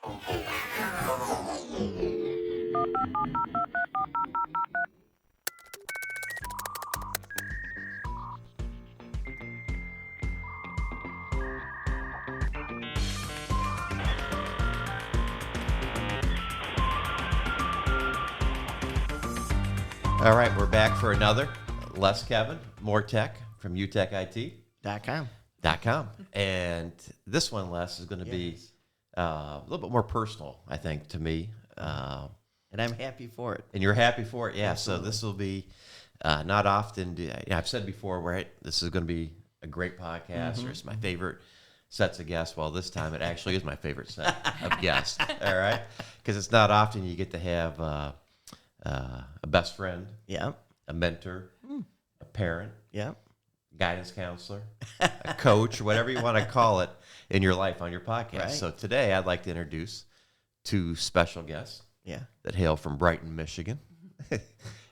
All right, we're back for another Less Kevin, More Tech from UTEC .com. And this one, Les, is going to be a little bit more personal, I think, to me. And I'm happy for it. And you're happy for it? Yeah, Absolutely. So this will be not often. I've said before, right, this is going to be a great podcast, or it's my favorite sets of guests. Well, this time it actually is my favorite set of guests, all right? Because it's not often you get to have a best friend, Yeah. a mentor, a parent, Yeah. guidance counselor, a coach, whatever you want to call it in your life on your podcast. Right. So today I'd like to introduce two special guests Yeah. that hail from Brighton, Michigan.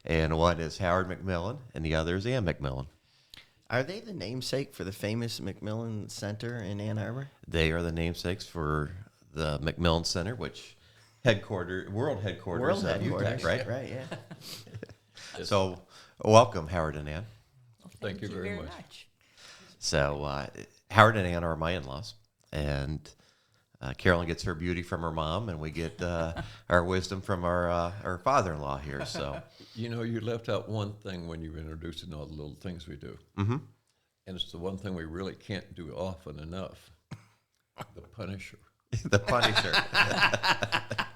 And one is Howard McMillan, and the other is Ann McMillan. Are they the namesake for the famous McMillan Center in Ann Arbor? They are the namesakes for the McMillan Center, which world headquarters of UTEC, right? Right, yeah. So welcome, Howard and Ann. Thank you very much. So Howard and Ann are my in-laws, and Carolyn gets her beauty from her mom, and we get our wisdom from our father-in-law here. So You know, you left out one thing when you were introducing all the little things we do. Mm-hmm. And it's the one thing we really can't do often enough. The Punisher. The Punisher.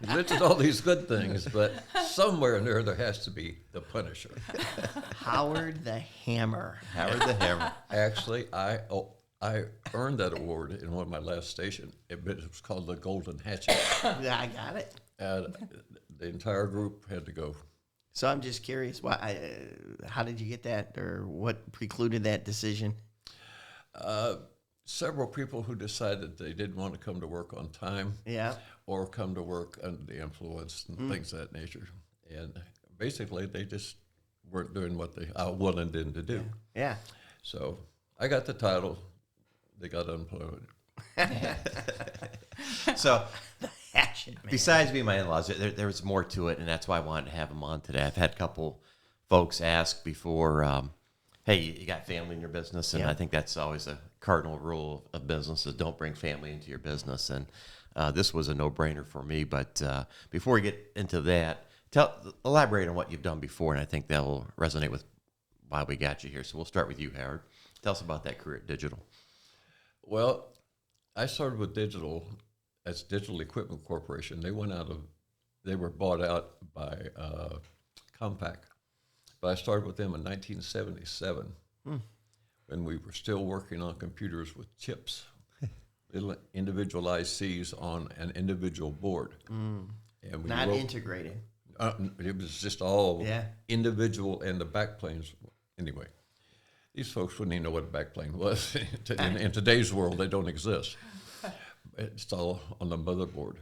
You listed all these good things, but somewhere in there has to be the Punisher. Howard the Hammer. Howard the Hammer. Actually, I earned that award in one of my last stations. It was called the Golden Hatchet. Yeah, I got it. And the entire group had to go. So I'm just curious, how did you get that, or what precluded that decision? Several people who decided they didn't want to come to work on time. Yeah. Or come to work under the influence and things of that nature. And basically, they just weren't doing what I wanted them to do. Yeah. So I got the title. They got unemployment. So Hatchet, man. besides being my in-laws, there was more to it, and that's why I wanted to have them on today. I've had a couple folks ask before, hey, you got family in your business? And Yeah. I think that's always a cardinal rule of business is don't bring family into your business. And this was a no-brainer for me. But before we get into that, elaborate on what you've done before, and I think that will resonate with why we got you here. So we'll start with you, Howard. Tell us about that career at Digital. Well, I started with Digital as Digital Equipment Corporation. They were bought out by Compaq. But I started with them in 1977 when we were still working on computers with chips, little individual ICs on an individual board. And we Not integrated. it was just all Yeah. individual, and the backplanes. Anyway, these folks wouldn't even know what a backplane was. In today's world, they don't exist. It's all on the motherboard.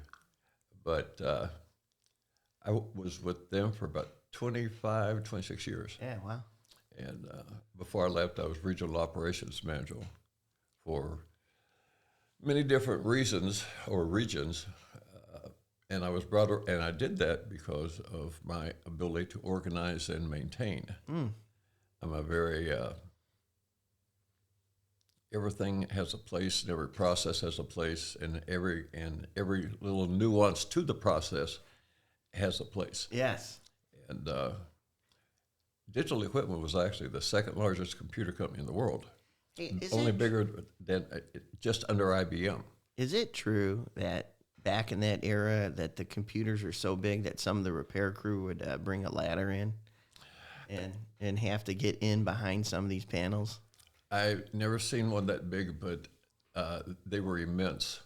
But I was with them for about 25, 26 years. Yeah, wow. And before I left, I was regional operations manager for many different reasons or regions. And I was brought, and I did that because of my ability to organize and maintain. I'm a very, everything has a place, and every process has a place, and every little nuance to the process has a place. Yes. And Digital Equipment was actually the second largest computer company in the world, only bigger than just under IBM. Is it true that back in that era that the computers were so big that some of the repair crew would bring a ladder in and have to get in behind some of these panels? I've never seen one that big, but they were immense.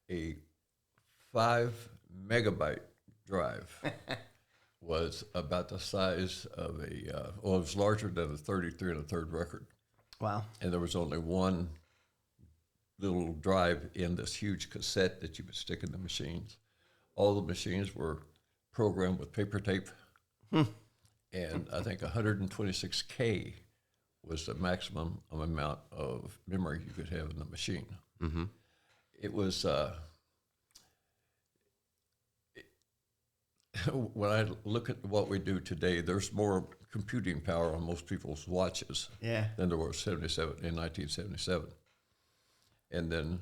A 5 megabyte drive was about the size of it was larger than a 33 1/3 record. Wow. And there was only one little drive in this huge cassette that you would stick in the machines. All the machines were programmed with paper tape. And I think 126K was the maximum amount of memory you could have in the machine. Mm-hmm. It was when I look at what we do today, there's more computing power on most people's watches than there was in 1977. And then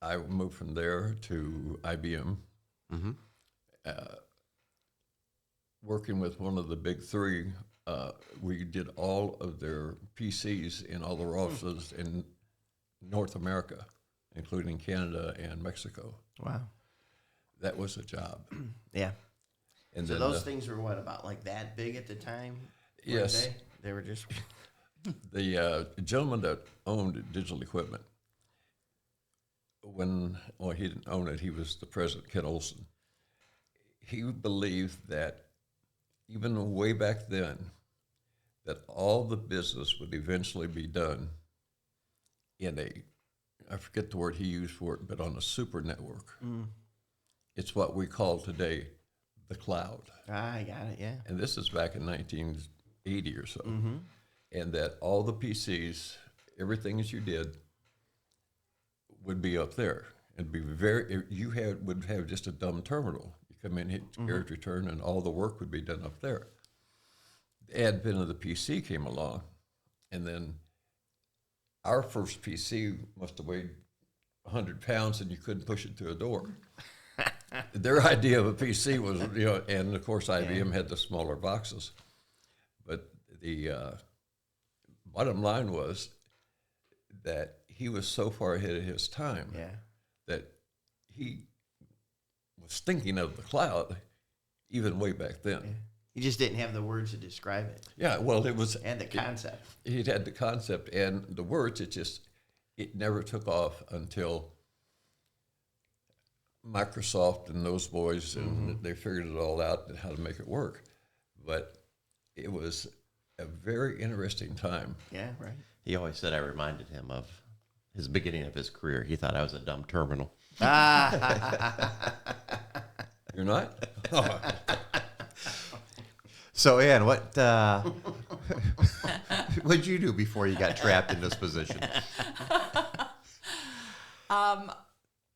I moved from there to IBM, working with one of the big three. We did all of their PCs in all their offices in North America, including Canada and Mexico. Wow. That was a job. Yeah. And So then those things were what, about like that big at the time? Yes. Weren't they were just. the gentleman that owned Digital Equipment, he didn't own it, he was the president, Ken Olson. He believed that even way back then, that all the business would eventually be done in I forget the word he used for it, but on a super network. It's what we call today the cloud. I got it, yeah. And this is back in 1980 or so. And that all the PCs, everything that you did, would be up there. And be would have just a dumb terminal. You come in, hit carriage return, and all the work would be done up there. The advent of the PC came along, and then our first PC must have weighed 100 pounds, and you couldn't push it through a door. Their idea of a PC was, and of course IBM had the smaller boxes. But the bottom line was that he was so far ahead of his time that he was thinking of the cloud even way back then. Yeah. You just didn't have the words to describe it. Yeah, well, it was... And the concept. He had the concept and the words. It never took off until Microsoft and those boys, and they figured it all out and how to make it work. But it was a very interesting time. Yeah, right. He always said I reminded him of his beginning of his career. He thought I was a dumb terminal. You're not? So, Ann, what did you do before you got trapped in this position?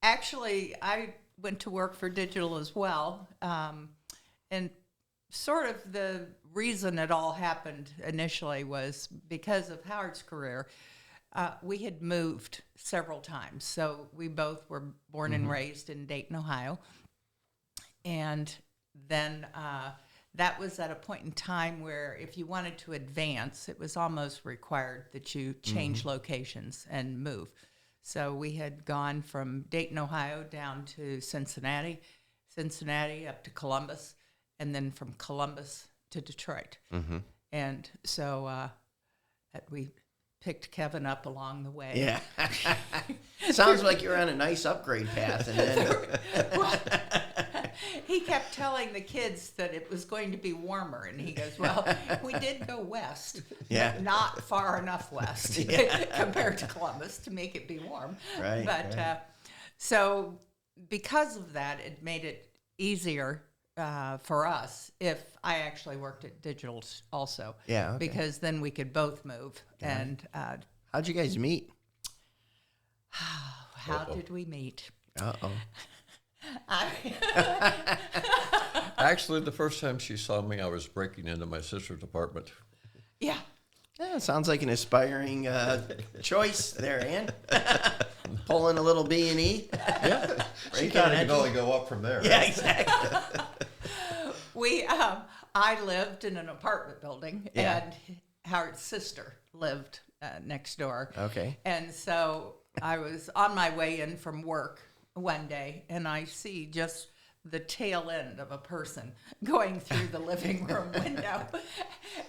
Actually, I went to work for Digital as well. And sort of the reason it all happened initially was because of Howard's career. We had moved several times. So we both were born and raised in Dayton, Ohio. And then that was at a point in time where if you wanted to advance, it was almost required that you change locations and move. So we had gone from Dayton, Ohio, down to Cincinnati up to Columbus, and then from Columbus to Detroit. And so we picked Kevin up along the way. Yeah. Sounds like you're on a nice upgrade path. And then he kept telling the kids that it was going to be warmer, and he goes, well, we did go west, but not far enough west compared to Columbus to make it be warm. Right, But so because of that, it made it easier for us if I actually worked at Digital also. Yeah, okay. Because then we could both move. And how'd you guys meet? how did we meet? Uh-oh. Actually, the first time she saw me, I was breaking into my sister's apartment. Yeah. Yeah, sounds like an aspiring choice there, Ann. Pulling a little B&E. Yeah. She thought it could only go up from there. Yeah, exactly. I lived in an apartment building, and Howard's sister lived next door. Okay. And so I was on my way in from work one day, and I see just the tail end of a person going through the living room window.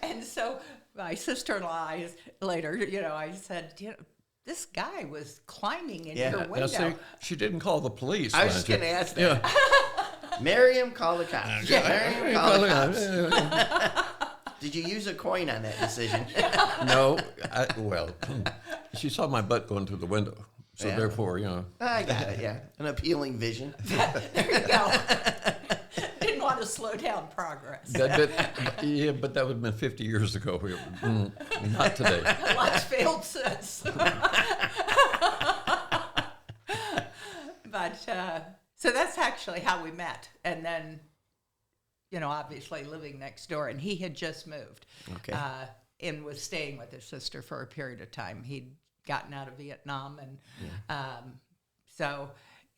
And so my sister-in-law later, I said, this guy was climbing in your window. Now, see, she didn't call the police. I was just going to ask that. Marry him, call the cops. Marry him, call the cops. Did you use a coin on that decision? No. She saw my butt going through the window. So therefore, I got it, yeah. An appealing vision. There you go. Didn't want to slow down progress. but that would have been 50 years ago. Not today. Lots failed since. But so that's actually how we met. And then obviously living next door, and he had just moved. Okay. And was staying with his sister for a period of time. He'd gotten out of Vietnam, and so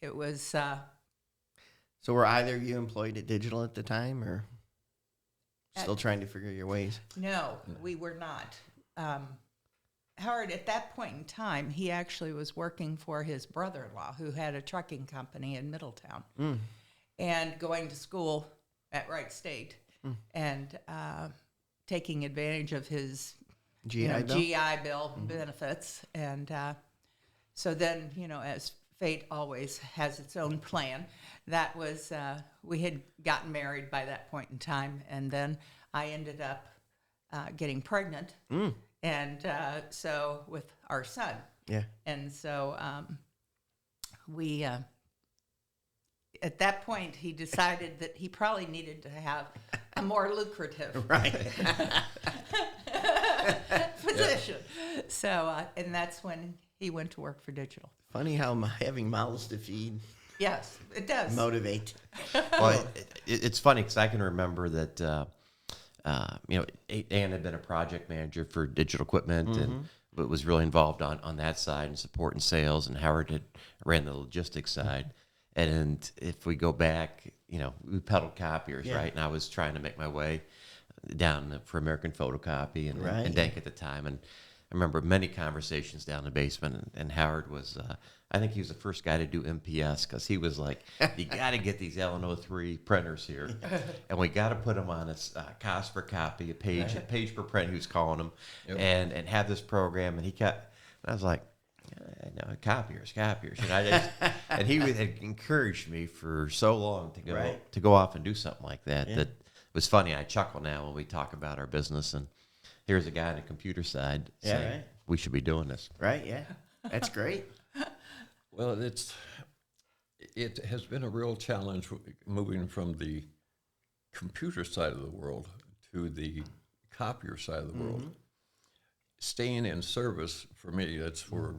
it was. So were either of you employed at Digital at the time, or still trying to figure your ways? No, we were not. Howard, at that point in time, he actually was working for his brother-in-law, who had a trucking company in Middletown, and going to school at Wright State, and taking advantage of his GI Bill? GI Bill benefits. And so then, as fate always has its own plan, that was, we had gotten married by that point in time, and then I ended up getting pregnant, and so with our son. Yeah. And so we, at that point, he decided that he probably needed to have a more lucrative position. So, and that's when he went to work for Digital. Funny how having mouths to feed Yes, it does. motivate. Well, it's funny because I can remember that, Ann had been a project manager for digital equipment and but was really involved on that side and support and sales, and Howard had ran the logistics side. And if we go back, we peddled copiers, right? And I was trying to make my way down for American Photocopy and Dank at the time. And I remember many conversations down in the basement, and Howard was, I think he was the first guy to do MPS because he was like, you got to get these LN03 printers here. And we got to put them on its cost per copy, a page per print, he was calling them, and have this program. And I was like, no, copiers. And he had encouraged me for so long to go off and do something like that. That was funny. I chuckle now when we talk about our business, and here's a guy on the computer side saying we should be doing this. Right, yeah. That's great. Well, it has been a real challenge moving from the computer side of the world to the copier side of the world. Staying in service, for me, that's where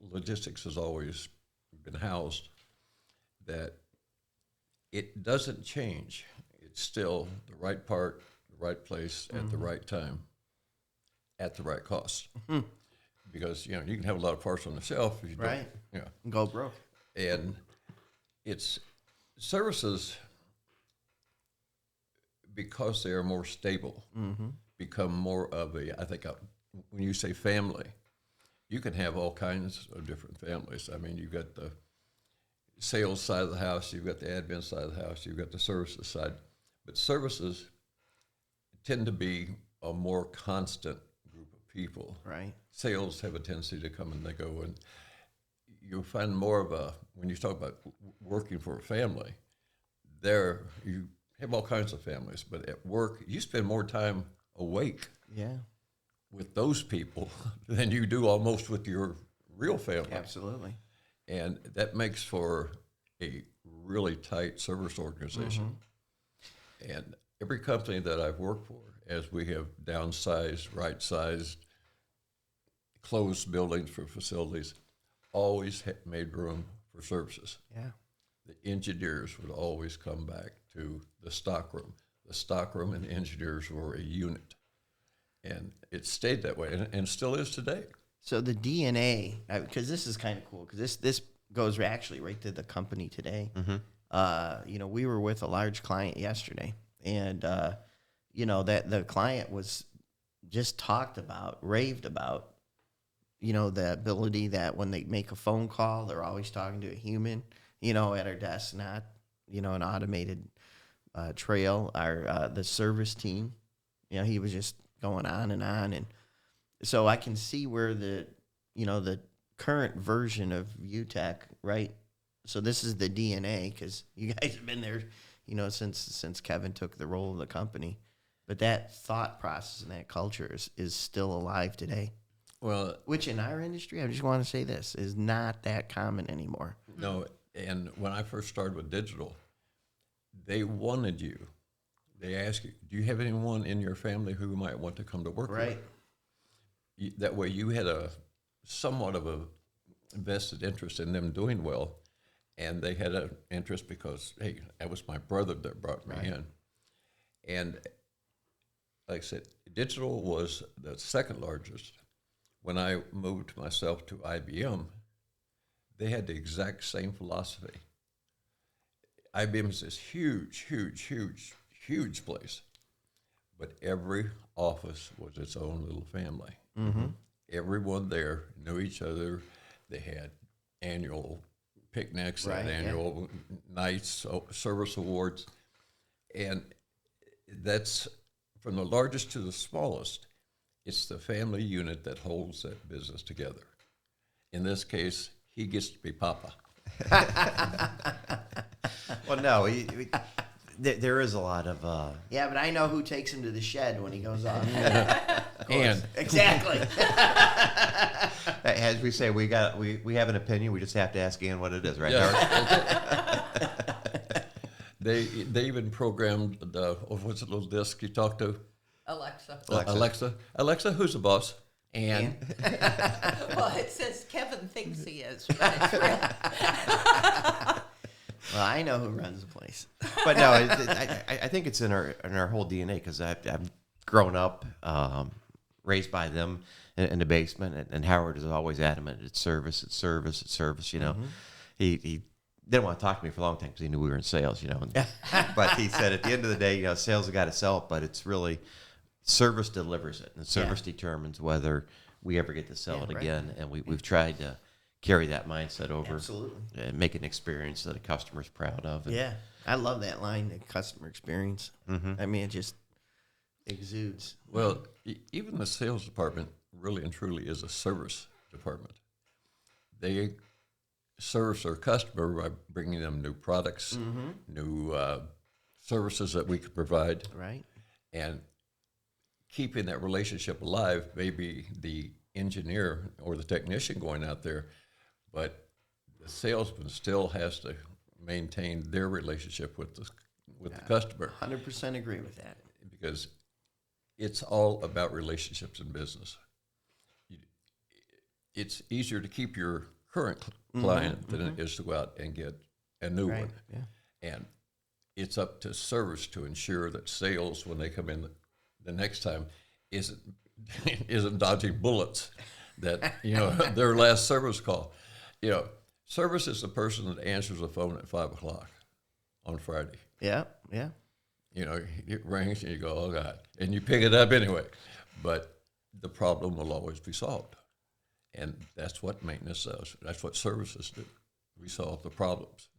logistics has always been housed, that it doesn't change. It's still the right part, the right place, at the right time, at the right cost. Because, you can have a lot of parts on the shelf if you don't. Yeah. Go broke. And it's services, because they are more stable, become more of I think, when you say family, you can have all kinds of different families. I mean, you've got the sales side of the house, you've got the admin side of the house, you've got the services side. But services tend to be a more constant group of people. Right. Sales have a tendency to come and they go, and you'll find more of when you talk about working for a family, there you have all kinds of families, but at work, you spend more time awake with those people than you do almost with your real family. Absolutely. And that makes for a really tight service organization. And every company that I've worked for, as we have downsized, right-sized, closed buildings for facilities, always made room for services. Yeah. The engineers would always come back to the stockroom. The stockroom and the engineers were a unit. And it stayed that way, and still is today. So the DNA, because this is kind of cool, because this goes actually right to the company today. We were with a large client yesterday, and that the client was just raved about, the ability that when they make a phone call, they're always talking to a human, at our desk, not, an automated trail. The service team, he was just going on, and so I can see where the current version of UTEC, right? So this is the DNA, because you guys have been there, since Kevin took the role of the company. But that thought process and that culture is still alive today. Well, which in our industry, I just want to say this, is not that common anymore. No, and when I first started with digital, they wanted you. They asked you, do you have anyone in your family who might want to come to work right. with? That way you had somewhat of a vested interest in them doing well, and they had an interest because, hey, that was my brother that brought me in. And like I said, digital was the second largest. When I moved myself to IBM, they had the exact same philosophy. IBM is this huge, huge, huge, huge place, but every office was its own little family. Everyone there knew each other. They had annual picnics, Right, and annual nights, service awards, and that's from the largest to the smallest. It's the family unit that holds that business together. In this case, he gets to be Papa. Well, no, there is a lot of. Yeah, but I know who takes him to the shed when he goes off. And Exactly. As we say, we have an opinion. We just have to ask Ann what it is, right? yeah, they even programmed the what's the little disc you talk to? Alexa. Alexa, who's the boss? And Well, it says Kevin thinks he is. But it's real. Well, I know who runs the place. But no, I think it's in our whole DNA because I've grown up, raised by them in the basement, and Howard is always adamant it's service, it's service, it's service. You know, he didn't want to talk to me for a long time because he knew we were in sales. You know, but he said at the end of the day, you know, sales have got to sell it, but it's really service delivers it, and service determines whether we ever get to sell it again. And we've tried to carry that mindset over, Absolutely. and make an experience that a customer's proud of. And, Yeah, I love that line, the customer experience. I mean, it just exudes. well, even the sales department really and truly is a service department. They service their customer by bringing them new products, new services that we could provide, Right? and keeping that relationship alive. Maybe the engineer or the technician going out there, but the salesman still has to maintain their relationship with the customer, 100% agree with that. because it's all about relationships in business. It's easier to keep your current client than it is to go out and get a new Right, one. yeah. And it's up to service to ensure that sales, when they come in the next time, isn't dodging bullets. That, you know, their last service call. You know, service is the person that answers the phone at 5 o'clock on Friday. Yeah, yeah. You know, it rings and you go, oh God, and you pick it up anyway. But the problem will always be solved. And that's what maintenance does. That's what services do. We solve the problems.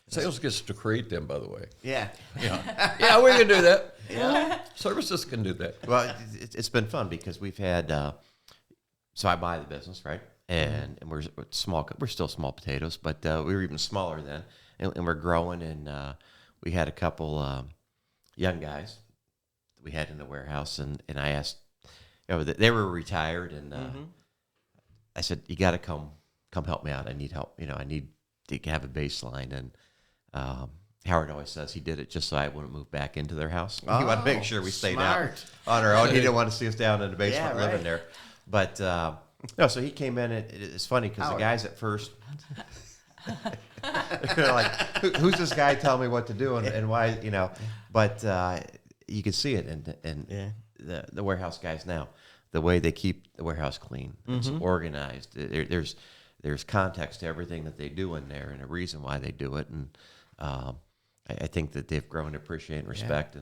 Sales gets to create them, by the way. Yeah. Yeah, we can do that. Yeah. Services can do that. Well, it's been fun because we've had. So I buy the business, right? And we're small. We're still small potatoes, but we were even smaller then, and we're growing. And we had a couple young guys that we had in the warehouse, and I asked, you know, they were retired, and I said, "You got to come help me out. I need help. You know, I need to have a baseline." And Howard always says he did it just so I wouldn't move back into their house. He wanted to make sure we stayed smart. out on our own. He didn't want to see us down in the basement Yeah, living right. there. But no, so he came in. It's funny because the guys at first, they're like, "Who's this guy telling me what to do and why?" You know, but you can see it in the warehouse guys now. The way they keep the warehouse clean, it's organized. There's context to everything that they do in there, and a reason why they do it. And I think that they've grown to appreciate and respect,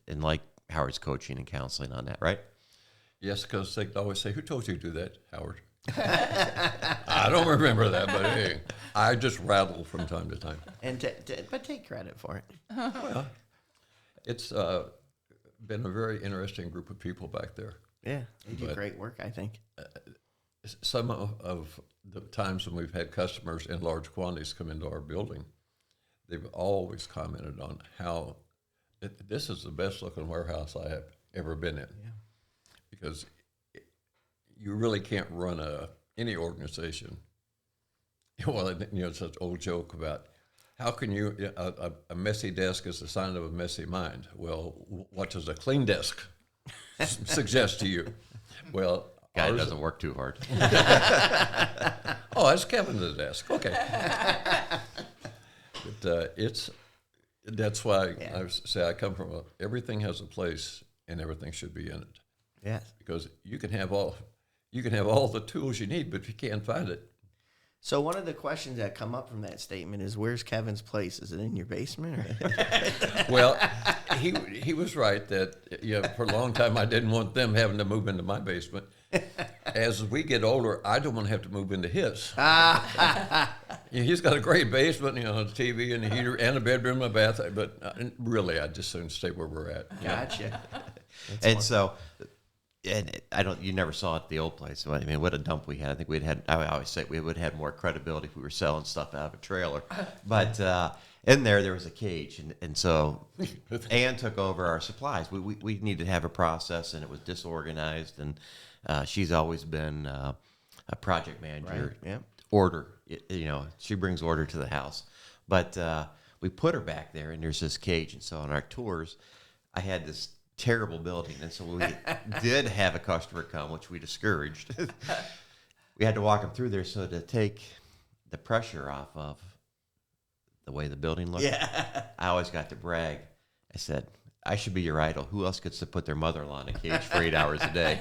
and like Howard's coaching and counseling on that, right? Yes, because they always say, who told you to do that, Howard? I don't remember that, but hey, I just rattle from time to time. And but take credit for it. Well, it's been a very interesting group of people back there. Yeah, they do But- great work, I think. Some of the times when we've had customers in large quantities come into our building, they've always commented on how this is the best looking warehouse I have ever been in. Yeah. Because you really can't run any organization. Well, you know, it's an old joke about how can you, a messy desk is the sign of a messy mind. Well, what does a clean desk suggest to you? Well, Guy ours- doesn't work too hard. Oh, that's Kevin's desk. Okay. But That's why Yeah. say I come from everything has a place and everything should be in it. Yes. Because you can have all the tools you need, but if you can't find it, So one of the questions that come up from that statement is, where's Kevin's place? Is it in your basement? Or? well, he was right that for a long time I didn't want them having to move into my basement. As we get older, I don't want to have to move into his. He's got a great basement, a TV and a heater and a bedroom and a bath, but really I'd just soon stay where we're at. Gotcha. And so, you never saw it at the old place. I mean, what a dump we had. I think I always say we would have had more credibility if we were selling stuff out of a trailer. But in there was a cage. And so Ann took over our supplies. We needed to have a process, and it was disorganized. And she's always been a project manager. Right. Yep. Order, she brings order to the house. But we put her back there, and there's this cage. And so on our tours, I had this terrible building, and so we did have a customer come, which we discouraged. We had to walk them through there so to take the pressure off of the way the building looked. Yeah. I always got to brag. I said, I should be your idol. Who else gets to put their mother-in-law in a cage for 8 hours a day?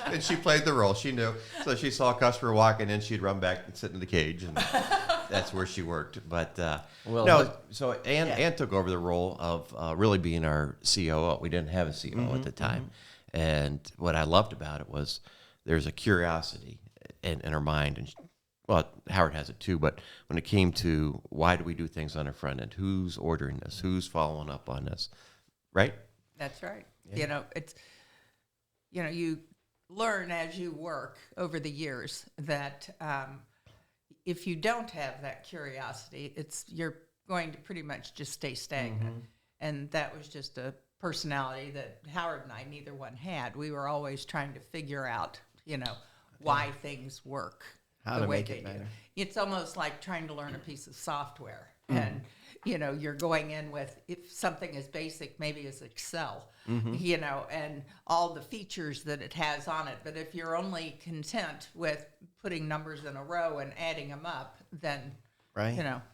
And she played the role. She knew. So she saw a customer walking in, she'd run back and sit in the cage, and that's where she worked. But so Ann took over the role of really being our COO. We didn't have a COO at the time. And what I loved about it was there's a curiosity in her mind. And Howard has it too, but when it came to why do we do things on the front end, who's ordering this, who's following up on this, right? That's right. Yeah. It's you learn as you work over the years that if you don't have that curiosity, you're going to pretty much just stay stagnant. And that was just a personality that Howard and I, neither one had. We were always trying to figure out, why things work. How the to way make they it better. do. It's almost like trying to learn a piece of software. And, you're going in with, if something as basic maybe as Excel, and all the features that it has on it. But if you're only content with putting numbers in a row and adding them up, then,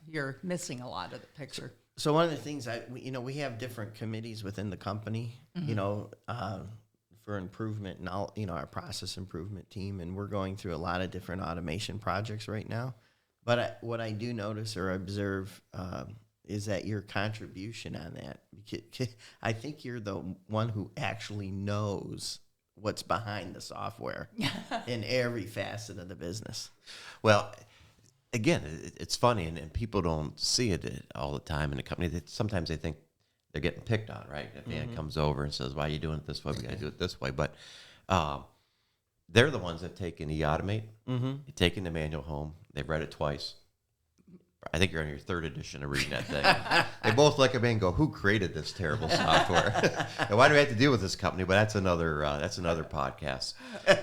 you're missing a lot of the picture. So one of the things we have different committees within the company, for improvement, and our process improvement team, and we're going through a lot of different automation projects right now. But what I do notice or observe is that your contribution on that, I think you're the one who actually knows what's behind the software in every facet of the business. Well, again, it's funny, and people don't see it all the time in the company. Sometimes they think they're getting picked on, right? If Ann comes over and says, why are you doing it this way? We got to do it this way. But they're the ones that take and automate, taking the manual home. They've read it twice. I think you're on your third edition of reading that thing. They both look at me and go, who created this terrible software? And why do we have to deal with this company? But that's another podcast.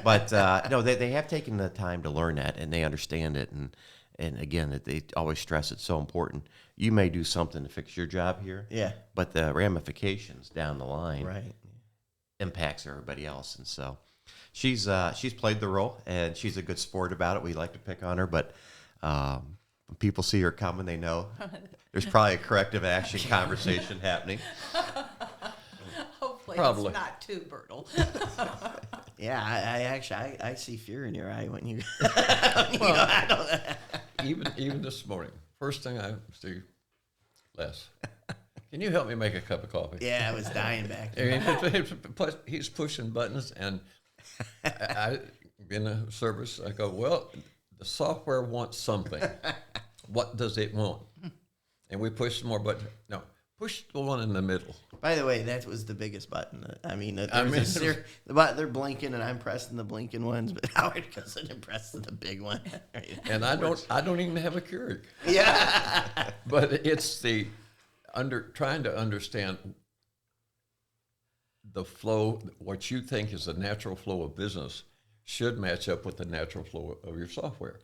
But no, they have taken the time to learn that, and they understand it. And again, they always stress it's so important. You may do something to fix your job here, but the ramifications down the line impacts everybody else. And so she's played the role, and she's a good sport about it. We like to pick on her, but when people see her coming, they know there's probably a corrective action conversation happening. Hopefully Probably. it's not too brutal. Yeah, I actually I see fear in your eye when you. Even this morning, first thing I see, Les, can you help me make a cup of coffee? Yeah, I was dying back there. He's pushing buttons, and I in the service, I go, well, the software wants something. What does it want? And we push some more buttons. No, push the one in the middle. By the way, that was the biggest button. They're blinking, and I'm pressing the blinking ones, but Howard goes in and presses the big one. And I don't even have a Keurig. Yeah. But it's trying to understand the flow. What you think is the natural flow of business should match up with the natural flow of your software.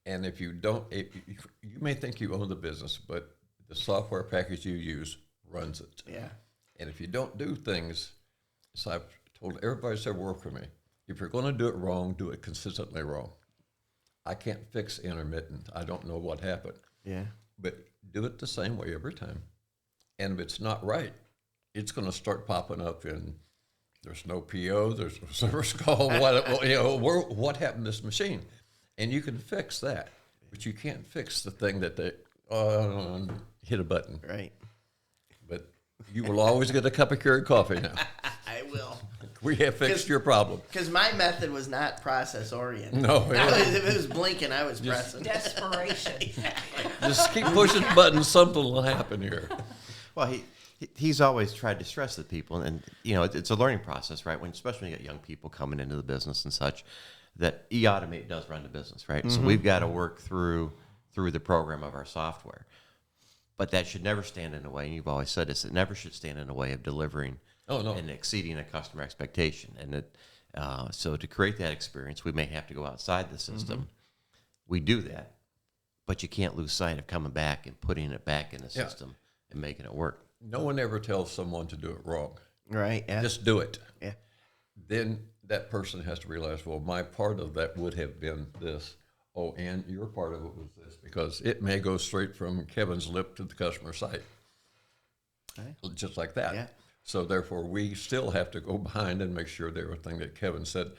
And if you don't, you may think you own the business, but the software package you use runs it. Yeah. And if you don't do things, so I've told everybody that work for me, if you're going to do it wrong, do it consistently wrong. I can't fix intermittent. I don't know what happened. Yeah. but do it the same way every time. And if it's not right, it's going to start popping up in there's no PO, there's no service call. What happened to this machine? And you can fix that, but you can't fix the thing that they hit a button. Right. But you will always get a cup of Keurig coffee now. I will. We have fixed your problem. Because my method was not process oriented. No, If it was blinking, I was pressing. Desperation. just keep pushing buttons. Something will happen here. Well, he's always tried to stress to people, and it's a learning process, right? Especially when you get young people coming into the business and such, that e-automate does run the business, right? So we've got to work through the program of our software, but that should never stand in the way. And you've always said this; it never should stand in the way of delivering and exceeding a customer expectation. And so to create that experience, we may have to go outside the system. We do that, but you can't lose sight of coming back and putting it back in the system and making it work. No one ever tells someone to do it wrong. Right. Yeah. Just do it. Yeah. Then that person has to realize, well, my part of that would have been this. Oh, and your part of it was this, because it may go straight from Kevin's lip to the customer site. Right. Just like that. Yeah. So therefore, we still have to go behind and make sure that everything that Kevin said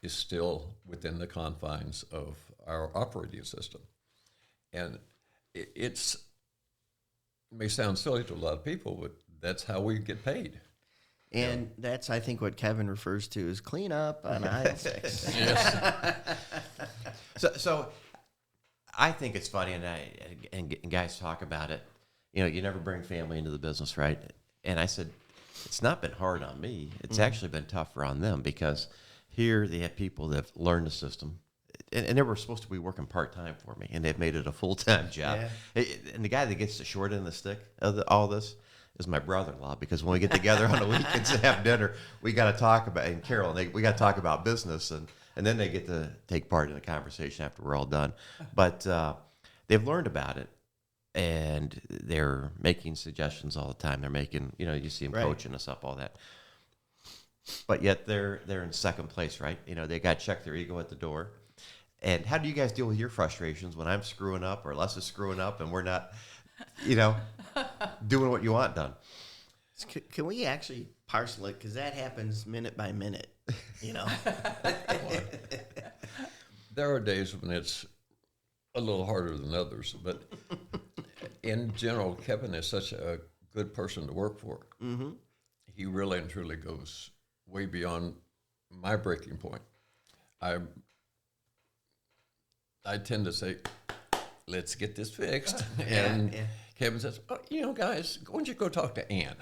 is still within the confines of our operating system. And it may sound silly to a lot of people, but that's how we get paid. And that's, I think, what Kevin refers to as clean up on aisle 6. Yes. So I think it's funny, and guys talk about it. You never bring family into the business, right? And I said, it's not been hard on me. It's actually been tougher on them, because here they have people that have learned the system, and they were supposed to be working part-time for me, and they've made it a full-time job. Yeah. And the guy that gets the short end of the stick of all this is my brother-in-law, because when we get together on the weekends to have dinner, we got to talk about, and Carol, we got to talk about business, and then they get to take part in the conversation after we're all done. But they've learned about it, and they're making suggestions all the time. They're making, you see them coaching us up, all that. But yet they're in second place, right? They got to check their ego at the door. And how do you guys deal with your frustrations when I'm screwing up or Les is screwing up and we're not, doing what you want done? Can we actually parcel it? Because that happens minute by minute, There are days when it's a little harder than others, but in general, Kevin is such a good person to work for. Mm-hmm. He really and truly goes way beyond my breaking point. I tend to say, let's get this fixed. And Kevin says, guys, why don't you go talk to Ann?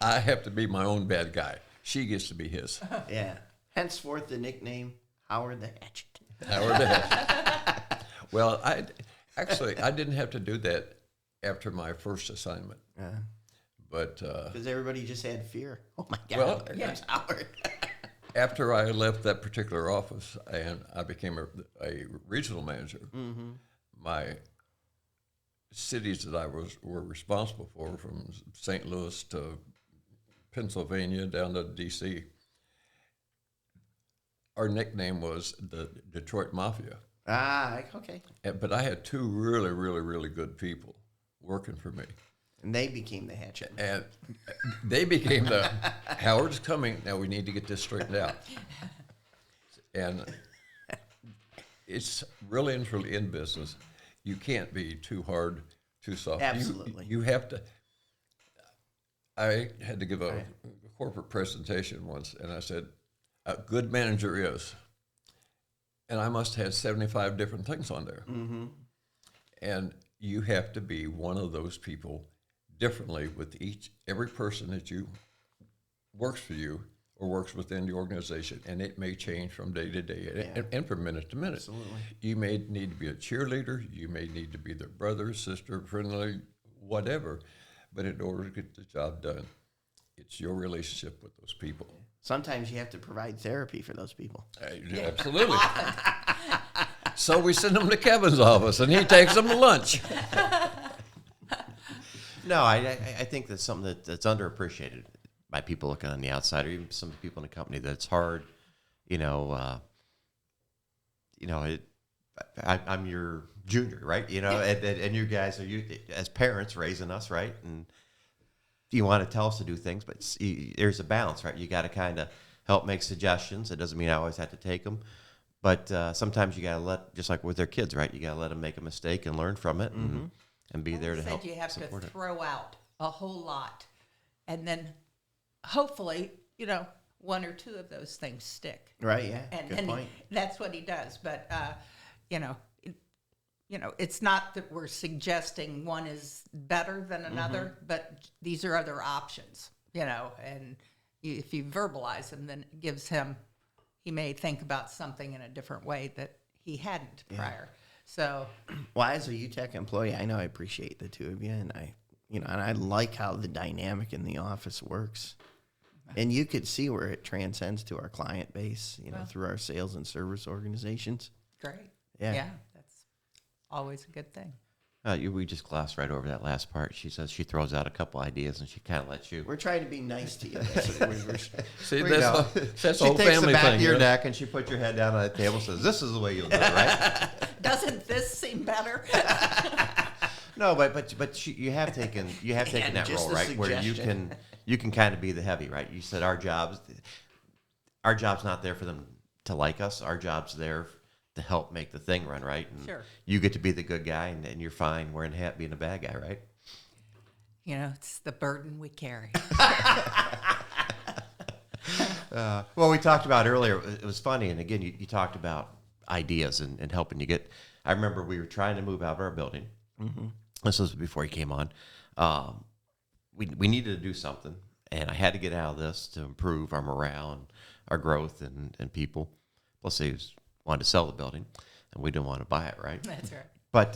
I have to be my own bad guy. She gets to be his. Yeah. Henceforth, the nickname, Howard the Hatchet. Howard the Hatchet. Well, I didn't have to do that after my first assignment. But because everybody just had fear. Oh, my God. Well, there's Howard. after I left that particular office and I became a regional manager, my cities that I were responsible for, from St. Louis to Pennsylvania down to D.C., our nickname was the Detroit Mafia. Ah, okay. But I had two really, really, really good people working for me. And they became the hatchet. And they became the, Howard's coming, now we need to get this straightened out. And it's really and truly in business. You can't be too hard, too soft. Absolutely. You have to. I had to give a corporate presentation once, and I said, a good manager is, and I must have 75 different things on there. Mm-hmm. And you have to be one of those people differently with every person that you works for you or works within the organization, and it may change from day to day and from minute to minute. Absolutely. You may need to be a cheerleader, you may need to be their brother, sister, friendly, whatever, but in order to get the job done, it's your relationship with those people. Sometimes you have to provide therapy for those people. Absolutely. So we send them to Kevin's office, and he takes them to lunch. No, I think that's something that's underappreciated by people looking on the outside, or even some people in the company. That it's hard, I'm your junior, right? You know, and you guys are as parents raising us, right? And you want to tell us to do things, but there's a balance, right? You got to kind of help make suggestions. It doesn't mean I always have to take them, but sometimes you got to just like with their kids, right? You got to let them make a mistake and learn from it, and be there to help. You have to support it. throw out a whole lot, and then hopefully, one or two of those things stick. Right. Yeah. And Good point. that's what he does. But it's not that we're suggesting one is better than another, but these are other options. And if you verbalize them, then it gives him. He may think about something in a different way that he hadn't prior. So, well, as a UTEC employee, I know I appreciate the two of you, and I like how the dynamic in the office works. And you could see where it transcends to our client base, through our sales and service organizations. great. Yeah. That's always a good thing. We just glossed right over that last part. She says she throws out a couple ideas and she kind of lets you. We're trying to be nice to you. See, We that's know. that's She the whole takes family the back thing. of your you know? neck and she puts your head down on the table and says, "This is the way you'll do it, right?" Doesn't this seem better? No, but you have taken that just role, a right, where suggestion. you can kind of be the heavy, right? You said our job's not there for them to like us. Our job's there to help make the thing run, right? And Sure. you get to be the good guy, and you're fine wearing a hat being a bad guy, right? It's the burden we carry. Well, we talked about earlier, it was funny, and again, you talked about ideas and helping you get. I remember we were trying to move out of our building. Mm-hmm. This was before he came on. We needed to do something, and I had to get out of this to improve our morale and our growth and people. Plus, he wanted to sell the building, and we didn't want to buy it, right? That's right. But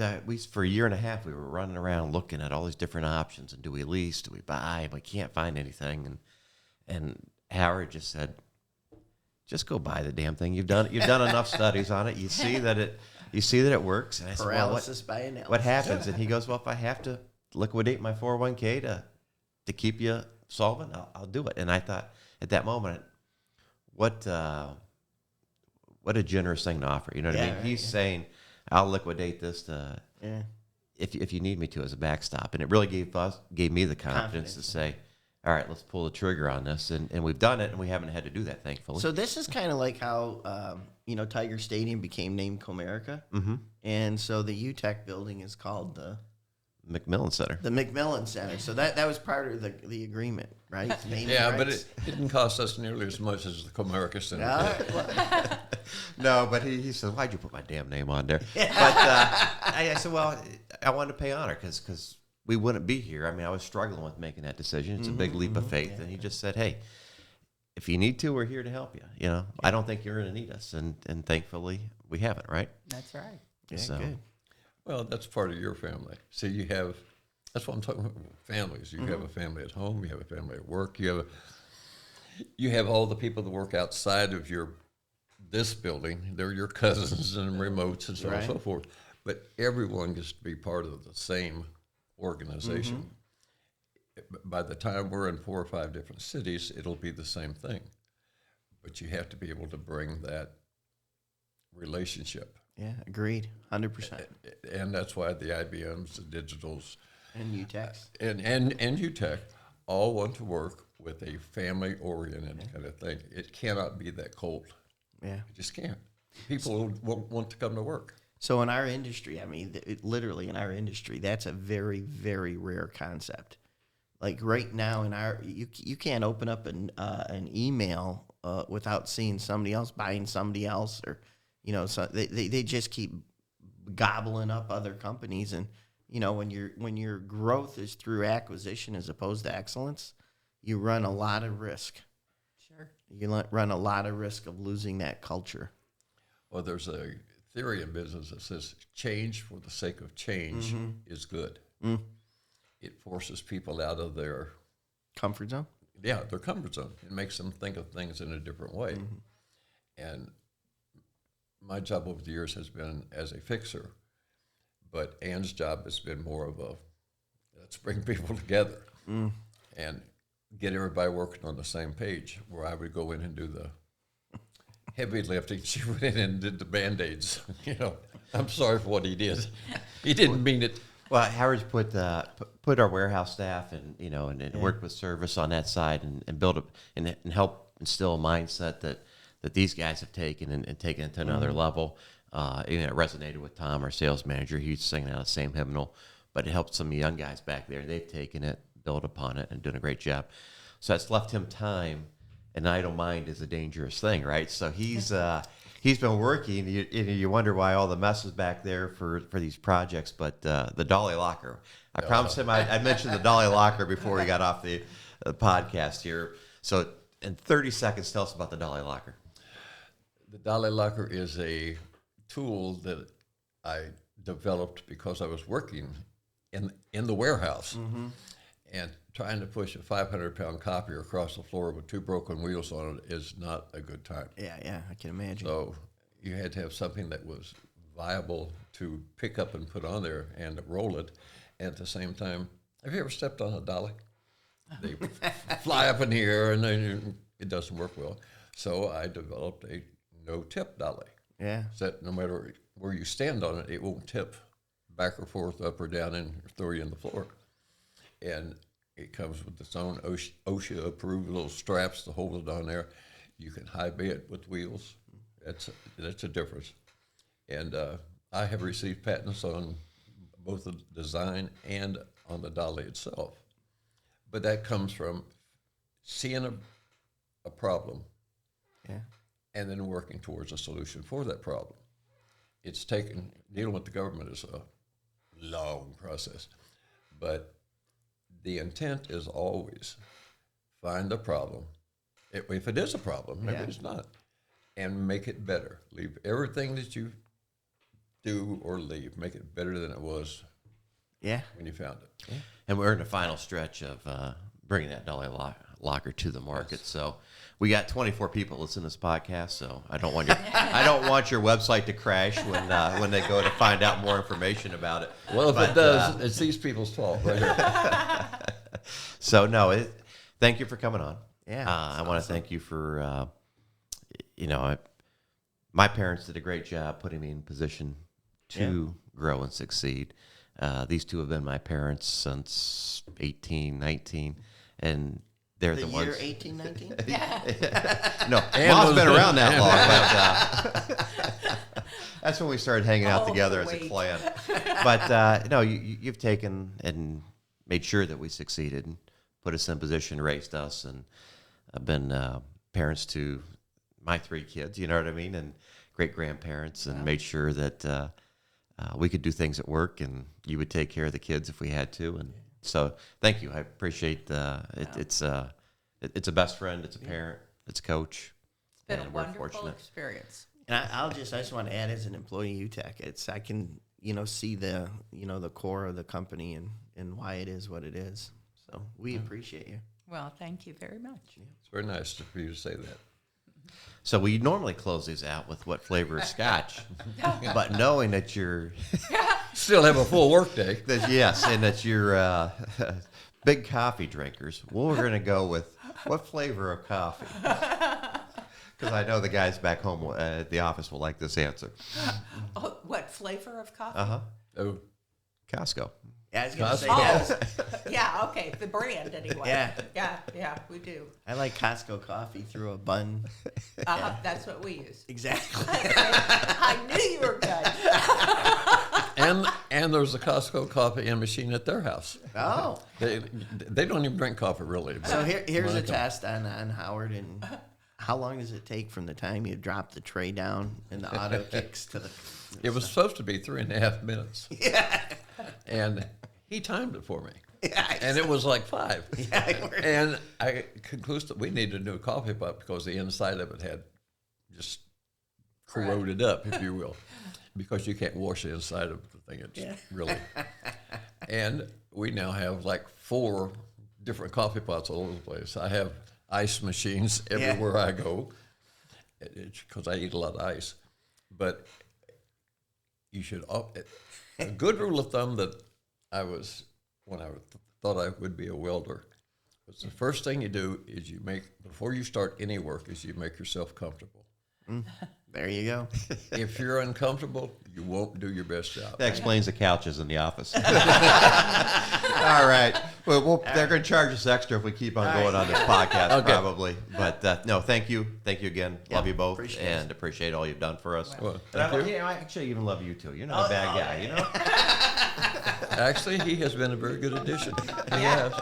for a year and a half, we were running around looking at all these different options. And do we lease? Do we buy? We can't find anything. And Howard just said, "Just go buy the damn thing. You've done enough studies on it. You see that it works." And I said, Paralysis by analysis. what happens? And he goes, "Well, if I have to liquidate my 401k to keep you solvent, I'll do it." And I thought at that moment, what a generous thing to offer. You know what I mean? Right, He's saying, "I'll liquidate this if you need me to as a backstop." And it really gave me the confidence to say, "All right, let's pull the trigger on this." And we've done it, and we haven't had to do that, thankfully. So this is kind of like how Tiger Stadium became named Comerica, and so the UTEC building is called the McMillan Center. McMillan Center. So that was part of the agreement, right? Naming Yeah, but rights. it didn't cost us nearly as much as the Comerica Center. All did. right, well, No, but he said, "Why'd you put my damn name on there?" But I said, "Well, I wanted to pay honor because we wouldn't be here." I mean, I was struggling with making that decision. It's a big leap of faith. And he just said, "Hey, if you need to, we're here to help you. I don't think you're going to need us." And thankfully, we haven't, right? That's right. yeah, So- good. Well, that's part of your family. See, that's what I'm talking about, families. You have a family at home, you have a family at work, you have all the people that work outside of this building. They're your cousins and remotes and so on and so forth. But everyone gets to be part of the same organization. By the time we're in 4 or 5 different cities, it'll be the same thing. But you have to be able to bring that relationship. Yeah, agreed, 100%. And that's why the IBMs, the Digitals, And UTECs. and UTEC all want to work with a family-oriented kind of thing. It cannot be that cold. Yeah. It just can't. People won't want to come to work. So in our industry, I mean, literally in our industry, that's a very, very rare concept. Like right now you can't open up an email without seeing somebody else buying somebody else, or so they just keep gobbling up other companies. And when your growth is through acquisition as opposed to excellence, you run a lot of risk. Sure. You run a lot of risk of losing that culture. Well, there's a theory in business that says change for the sake of change is good. It forces people out of their Comfort zone? their comfort zone. It makes them think of things in a different way. And my job over the years has been as a fixer, but Ann's job has been more of let's bring people together and get everybody working on the same page, where I would go in and do heavy lifting. She went in and did the Band-Aids. I'm sorry for what he did. He didn't mean it. Well, Howard's put our warehouse staff and worked with service on that side and build up and help instill a mindset that these guys have taken and taken it to another level. It resonated with Tom, our sales manager. He's singing out the same hymnal, but it helped some young guys back there. They've taken it, built upon it, and doing a great job. So that's left him time. An idle mind is a dangerous thing, right? So he's been working. You wonder why all the mess is back there for these projects. But the dolly locker, I promised him I'd mention the dolly locker before we got off the podcast here. So in 30 seconds, tell us about the dolly locker. The dolly locker is a tool that I developed because I was working in the warehouse and trying to push a 500-pound copier across the floor with 2 broken wheels on it is not a good time. Yeah, I can imagine. So you had to have something that was viable to pick up and put on there and roll it. And at the same time, have you ever stepped on a dolly? They fly up in the air and then it doesn't work well. So I developed a no-tip dolly. Yeah. So that no matter where you stand on it, it won't tip back or forth, up or down, and throw you on the floor. And it comes with its own OSHA-approved little straps to hold it on there. You can high bay it with wheels. That's a difference. And I have received patents on both the design and on the dolly itself. But that comes from seeing a problem and then working towards a solution for that problem. Dealing with the government is a long process. But the intent is always find a problem. If it is a problem, maybe it's not, and make it better. Leave everything that you do or leave, make it better than it was when you found it. Yeah. And we're in the final stretch of bringing that dolly locker to the market. Yes. So we got 24 people listening to this podcast. So I don't want your website to crash when they go to find out more information about it. Well, if it does, it's these people's fault right here. So no, thank you for coming on. Yeah, I want to thank you for my parents did a great job putting me in position to grow and succeed. These two have been my parents since 18, 19, and they're the ones. Year 18, 19? No, Mom's been around that long, but that's when we started hanging out together as a clan. But you've taken and made sure that we succeeded and put us in position, raised us, and I've been parents to my 3 kids, you know what I mean, and great-grandparents, and made sure that we could do things at work, and you would take care of the kids if we had to. And so thank you. I appreciate it's a best friend, it's a parent, it's a coach. It's been a wonderful experience. And I just want to add, as an employee of UTEC, I can see the the core of the company and why it is what it is. So we appreciate you. Well, thank you very much. It's very nice for you to say that. So we normally close these out with what flavor of scotch, but knowing that you're still have a full work day, and that you're big coffee drinkers, we're going to go with what flavor of coffee? Because I know the guys back home at the office will like this answer. What flavor of coffee? Oh, Costco. Yeah, I was going to say that. Yeah, okay, the brand anyway. Yeah, we do. I like Costco coffee through a bun. That's what we use. Exactly. I knew you were good. And there's a Costco coffee machine at their house. Oh. They don't even drink coffee, really. So here's a test on Howard. And how long does it take from the time you drop the tray down and the auto kicks to the... It was supposed to be 3.5 minutes. Yeah. And he timed it for me. Yeah, and it was like 5. Yeah, and I concluded that we needed a new coffee pot because the inside of it had just corroded up, if you will, because you can't wash the inside of the thing. It's really. And we now have like 4 different coffee pots all over the place. I have ice machines everywhere I go because I eat a lot of ice. But you should, a good rule of thumb that when I thought I would be a welder, was the first thing you do is before you start any work, is you make yourself comfortable. There you go. If you're uncomfortable, you won't do your best job. That explains the couches in the office. All right. Well, they're going to charge us extra if we keep on going on this podcast, probably. But no, thank you. Thank you again. Love you both. Appreciate Appreciate all you've done for us. Well, And thank you. I actually even love you, too. You're not a bad guy, you know? Actually, he has been a very good addition. He has.